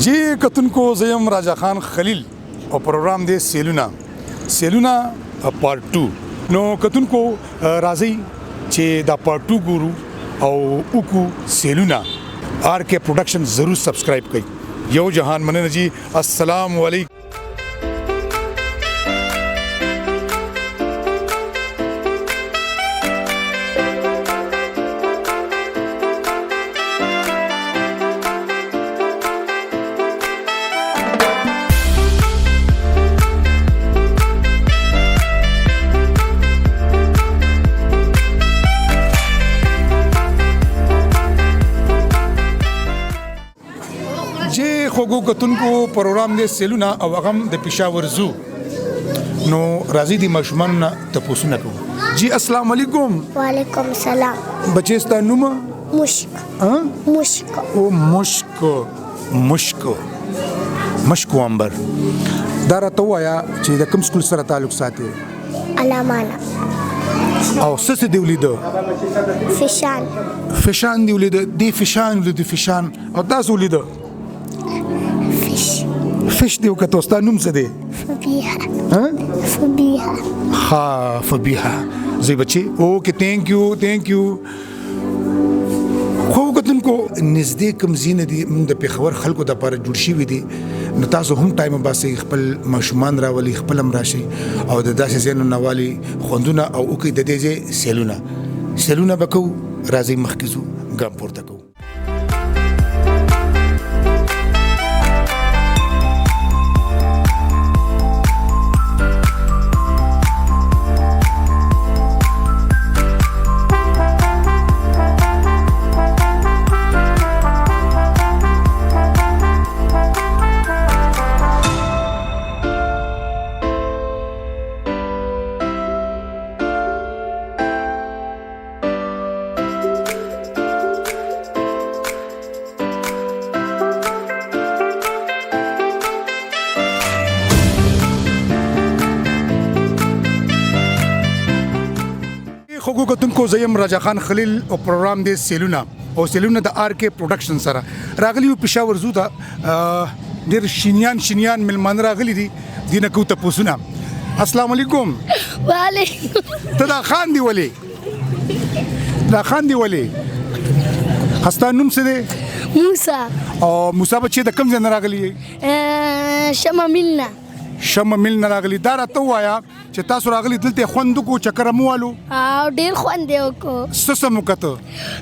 جی کتونکو زیم راجا خان خلیل او پروګرام دی سیلونا پارت 2 نو کتونکو راځي چې دا پارت 2 ګورو او وکو سیلونا آر کے پروڈکشن ضرور سبسکرائب کړئ. یو جهان مننه جی. السلام علیکم. خوګو کتونکو پروګرام دی سیلونا او هغه د پېښور زو نو راځي د ماشومان نه تاسو نه کوو. جی السلام علیکم. وعلیکم السلام. بچی ستا نوم مشک. مشک او مشکو امبر. دا راته وایا چې د کوم سکول سره تعلق ساتي؟ علامانا. او څه دی ولیدو؟ فشان دی ولیدو. دی فشان او تاسو ولیدو فش دی وکړه. ستا نوم څه دی؟ فبیها. زی بچی اوکے تھینک یو. خو کتونکو نږدې کوم ځینې دي موږ د پېښور خلکو دپاره جوړ شوي دي نو تاسو هم ټایم باسئ خپل ماشومان راولئ خپل هم راشئ او د داسې ځایونو نه والئ خوندونه او وکئ د دې ځای سیلونه به کوو. راځئ مخکې ځو ګام پورته کوو. خوګو کتونکو زیم راجا خان خلیل او پروګرام دی سیلونا د آر کے پروډکشن سره راغلی پېښور زو ته ډېر شینیان ملمان راغلي دي دینه کو ته پوسونه. السلام علیکم. وعلیکم. ته دا خان دی ولی هستا نوم څه دی؟ موسی. او موسی بچی د کوم ځای نه راغلی؟ شمه مل نه راغلی. دا راته وایا چې تاسو راغلی دلته خوند کو چکر مو والو؟ او ډیر خوند وکړو. څه مو کته؟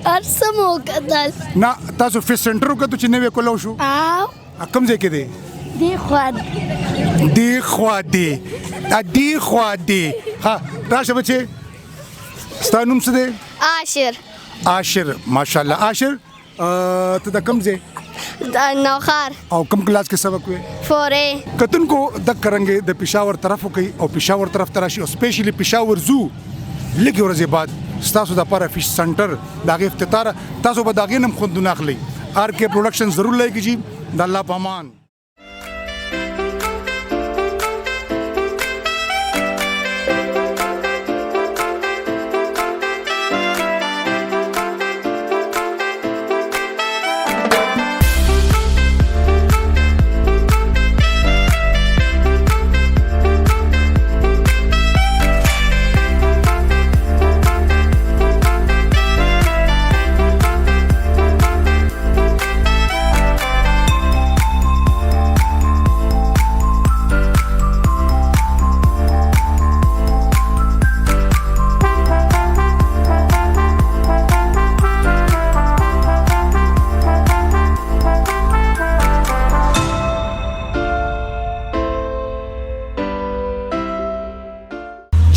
هر څه مو کتل. نه تاسو فیس سنټر وکړو چې نوې کولو شو؟ کوم ځای کې دی؟ دی خوا دی. ها راشه بچی. ستا نوم څه دی؟ عاشر. ماشاءالله عاشر. ته د کوم ځای؟ نوخار. او کوم کلاس کې سبق وې؟ 4A. کتونکو د کرنګ د پېښور طرف کوي او پېښور طرف تراشي او سپیشلی پېښور زو لږ ورځې بعد ستاسو د لپاره فش سنټر د هغې افتتار تاسو به د هغې نه هم خوندونه اخلئ. آر کے پروډکشن ضرور لایک کیجیے. د الله پامان.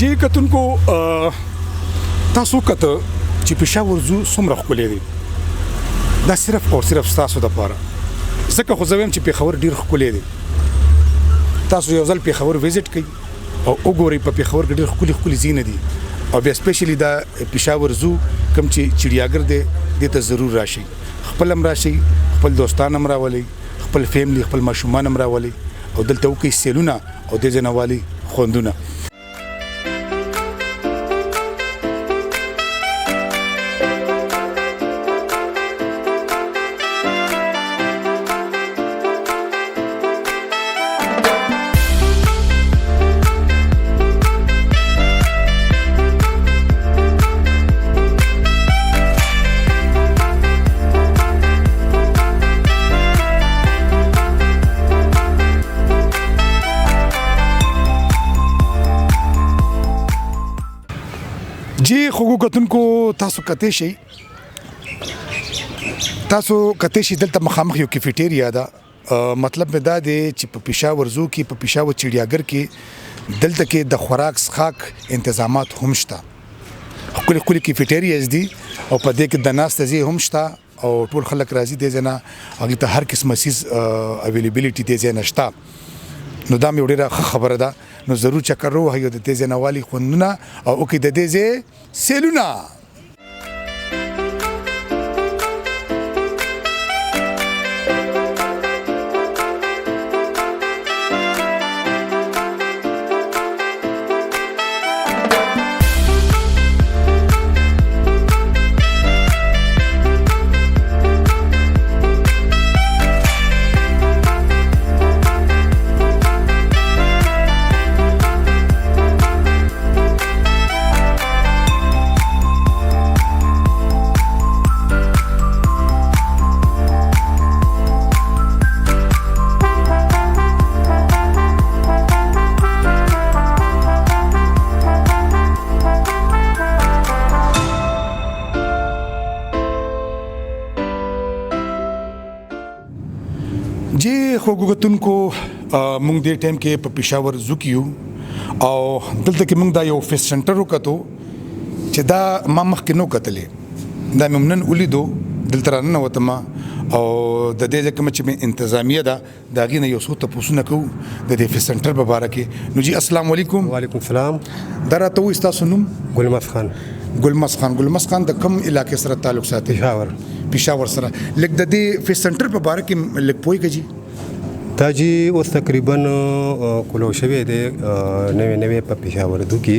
جی کتونکو تاسو کته چې پېښور زو څومره ښکلی دی دا صرف او صرف ستاسو دپاره ځکه خو زه وایم چې پېښور ډېر ښکلی دی. تاسو یو ځل پېښور وزټ کړئ او وګورئ په پېښور کې ډېر ښکلي ځایونه دي او بیا سپیشلی دا پېښور زو کوم چې چړیاګر دی دې ته ضرور راشئ. خپل هم راشئ خپل دوستان هم راولئ خپل فیملی خپل ماشومان هم راولئ او دلته وکړئ سیلونه او دې ځای نه والئ خوندونه. جی خو کتونکو تاسو کته شي دلته مخامخ یو کیفیټیریا ده مطلب مې دا دی چې په پېښور زو کې په پېښور چړیاګر کې دلته کې د خوراک څښاک تنظیمات هم شته خپل کیفیټیریاز دي او په دې کې د ناست ځای هم شته او ټول خلک راځي د ځنه هغه ته هر قسمه سیس اویلیبিলিټي د ځنه شته نو دا مې ډیره خبره ده نو ضرور چکر وهي د دې ځنه والی خوندونه او کې د دې ځای سیلونه جی خوګوتونکو مونږ دې ټایم کې په پېښور زو کیو او دلته کې مونږ دا یو فیس سنټر وکړو چې دا ما مخکې نو کتلې دا ممنن ولیدو دلته رانه وته ما او د دې ځکه چې انتظامیه ده دا غینه یو څه ته پوښتنه کوو د دې فیس سنټر په اړه کې نو جی السلام علیکم وعلیکم السلام درته و تاسو نوم ګلمس خان د کوم علاقې سره تعلق ساتي پېښور سره لکه د دې فیس سنټر په اړه کې لکه پوي کجی دا جی اوس تقریبا کولو شوی دی نوې په پېښور دو کې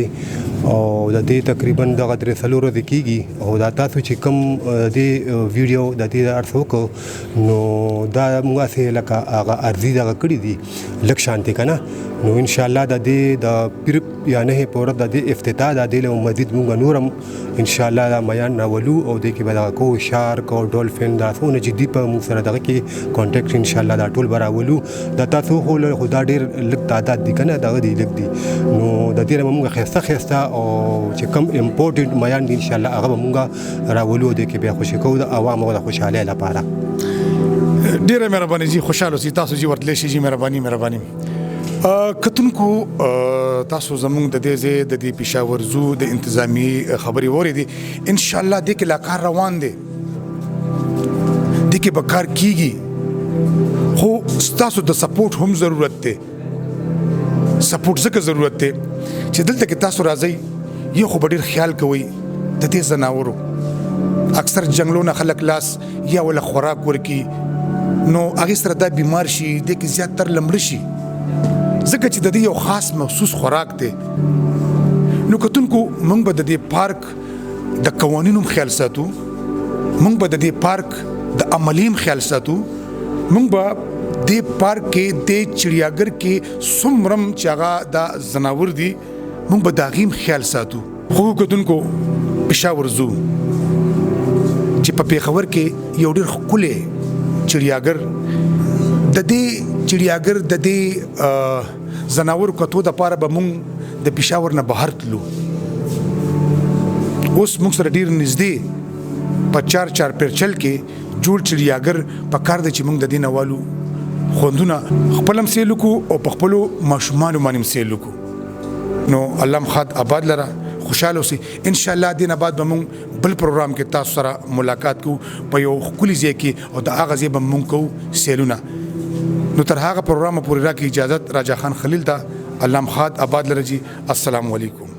او د دې تقریبا دغه درې څلور ورځې کېږي او دا تاسو چې کوم دې ویډیو د دې ارڅ وکړو نو دا موږ سه لکه هغه ارزي دغه کړی دي لک شانتي کنه نو ان شاء الله د دې د پیر یا نه پوره د دې افتتاح د دې له مزید موږ نورم ان شاء الله دا میان راولو او د کې به کو شارک او ډولفین دا څونه جدي په موږ سره دغه کې کانټیکټ ان شاء الله دا ټول براولو دا تاسو خو خدا ډیر لک تعداد دي کنه دا دي لک دي نو د دې موږ خسته او چې کم امپورټنت میان دي ان شاء الله هغه موږ راولو د کې به خوشی کو د عوامو د خوشاله لپاره ډیره مهرباني جی خوشاله سي تاسو جی ورتلې شي جی مهرباني کتونکو تاسو زموږ د دې پېښور زو د انتظامی خبري وری دي ان شاء الله د کې لا کار روان دي د کې به کار کیږي خو تاسو د سپورټ هم ضرورت دی سپورټ څخه ضرورت دی چې دلته کې تاسو راځي یو خو ډیر خیال کوي د دې زناورو اکثر جنگلونه خلک لاس یا ول خوراک ورکی نو هغه سره د بیمار شي د کې زیاتره لمړ شي ځکه چې د دې یو خاص مخصوص خوراک دی نو کتونکو موږ به د دې پارک د قوانینو خیال ساتو موږ به د دې پارک د عملیم خیال ساتو موږ به د پارک کې د چړیاګر کې سمرم چاغه د زناور دي موږ به داغیم خیال ساتو خو کتونکو پېښور زو چې په پېښور کې یو ډېر ښکلی چړیاګر د دې چړیاګر د دې زناور کتو د پاره به مونږ د پېښور نه بهر تلو اوس موږ سره ډیر نږدې په 4 پرچل کې جوړ چړیاګر په کار د چې موږ د دې نوالو خوندونه خپلم سیلکو او په خپل ماشومان باندې سیلکو نو الله مخاد آباد لره خوشاله اوسئ ان شاء الله دینه بعد به مونږ بل پروګرام کې تاسو سره ملاقات کوو په یو خولي ځای کې او د هغه ځای به مونږ کوو سیلونه نو تر هغه پروګرام پورې راکې اجازه راجا خان خلیل ته الله مخاد آباد لرجی السلام علیکم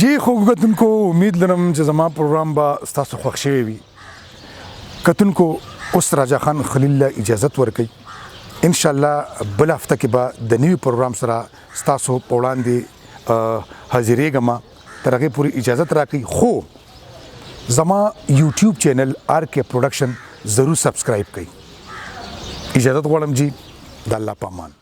جی خو کتونکو امید لرم چې زما پروګرام به ستاسو خوښ شوی وي. کتونکو اوس راجا خان خلیل له اجازت ورکړي، ان شاء الله بل هفته کې به د نوي پروګرام سره ستاسو په وړاندې حاضرېږم. تر هغې پورې اجازت راکړئ، خو زما یوټیوب چینل RK پروډکشن ضرور سبسکرایب کړئ. اجازت غواړم جی، د الله په امان.